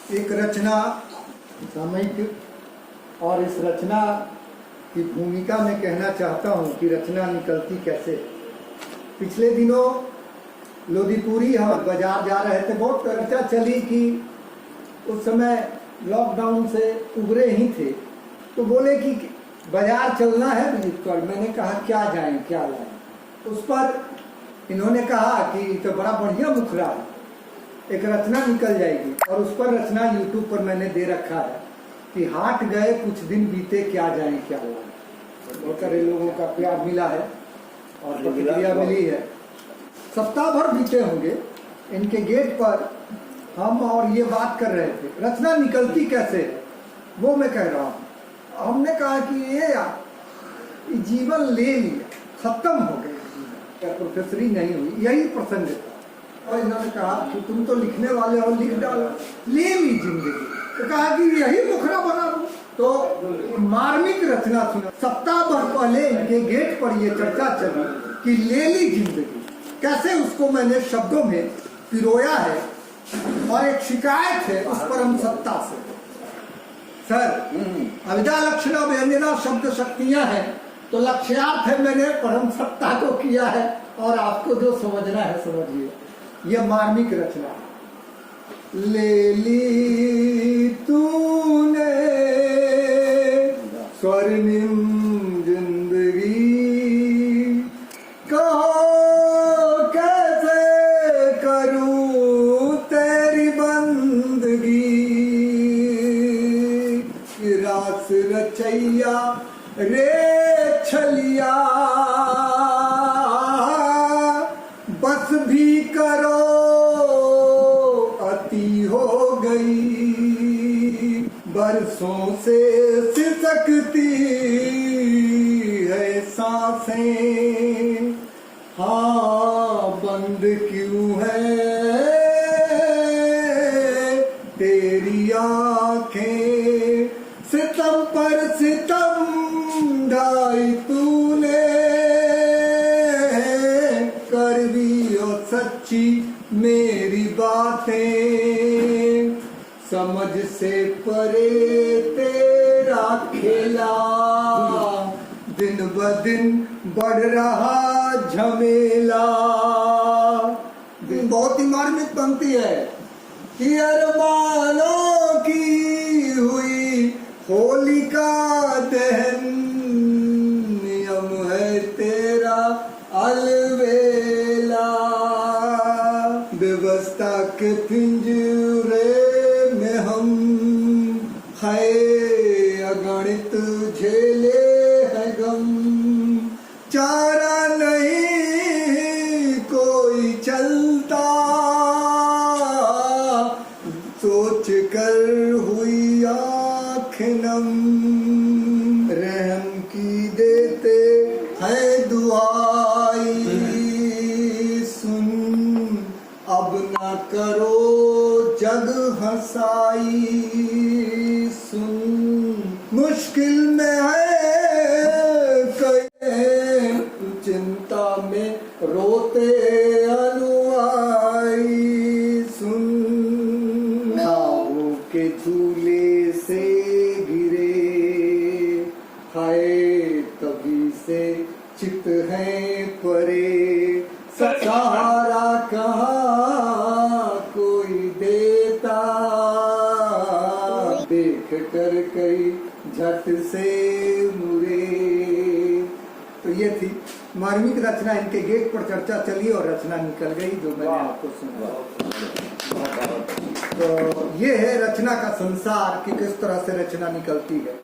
एक रचना सामयिक, और इस रचना की भूमिका में कहना चाहता हूँ कि रचना निकलती कैसे। पिछले दिनों लोदीपुरी हम बाजार जा रहे थे, बहुत चर्चा चली कि उस समय लॉकडाउन से उभरे ही थे, तो बोले कि बाजार चलना है विजिट कर। मैंने कहा क्या जाएं क्या लाएं। उस पर इन्होंने कहा कि तो बड़ा बढ़िया मुखरा है, एक रचना निकल जाएगी, और उस पर रचना यूट्यूब पर मैंने दे रखा है कि हाट गए कुछ दिन बीते, क्या जाएं क्या लाएं। बहुत सारे लोगों का प्यार मिला है और प्रतिक्रिया मिली है। सप्ताह भर बीते होंगे, इनके गेट पर हम और ये बात कर रहे थे रचना निकलती कैसे, वो मैं कह रहा हूँ। हमने कहा कि ये जीवन ले लिया, खत्म हो गया, प्रोफेसरी नहीं हुई, यही प्रसंग था। और इन्होंने कहा कि तुम तो लिखने वाले हो, लिख डालो, ले ली जिंदगी। तो कहा कि यही मुखरा बना दो। तो मार्मिक रचना सुना। सप्ताह भर पहले इनके गेट पर यह चर्चा चली कि ले ली जिंदगी, कैसे उसको मैंने शब्दों में पिरोया है, और एक शिकायत है उस परम सत्ता से। सर, अविद्या लक्षण व्यंजना शब्द शक्तियां हैं, तो लक्ष्यार्थ है मैंने परम सत्ता को किया है, और आपको जो समझना है समझिए। यह मार्मिक रचना है। ले ली तूने स्वर्णिम जिंदगी, कहो कैसे करूं तेरी बंदगी। रास रचैया रे छलिया, बस भी करो अति हो गई। बरसों से सिसकती है सांसें, हाँ बंद क्यों है तेरी आंखें। सितम पर सितम ढाई तूने, कर दी और सच्ची मेरी बातें। समझ से परे तेरा खेला, दिन ब दिन बढ़ रहा झमेला। बहुत ही मार्मिक पंक्ति है कि अरमानों की हुई होलिका दहन, नियम है तेरा अलवेला। व्यवस्था के पिंजरे में हम है अगणित झेले है गम। चारा नहीं कोई चलता, सोच कर हुई आँख नम। रहम की देते है दुआई, सुन अब न करो जग हंसाई। सुन मुश्किल में है कई, चिंता में रोते अनुआई। सुन खाओ के झूले से गिरे, खाए तभी से चित है परे। सहारा कहाँ कोई देता, देख कर कई झट से मुरे। तो ये थी मार्मिक रचना। इनके गेट पर चर्चा चली और रचना निकल गई, जो मैंने आपको सुना। तो ये है रचना का संसार कि किस तरह से रचना निकलती है।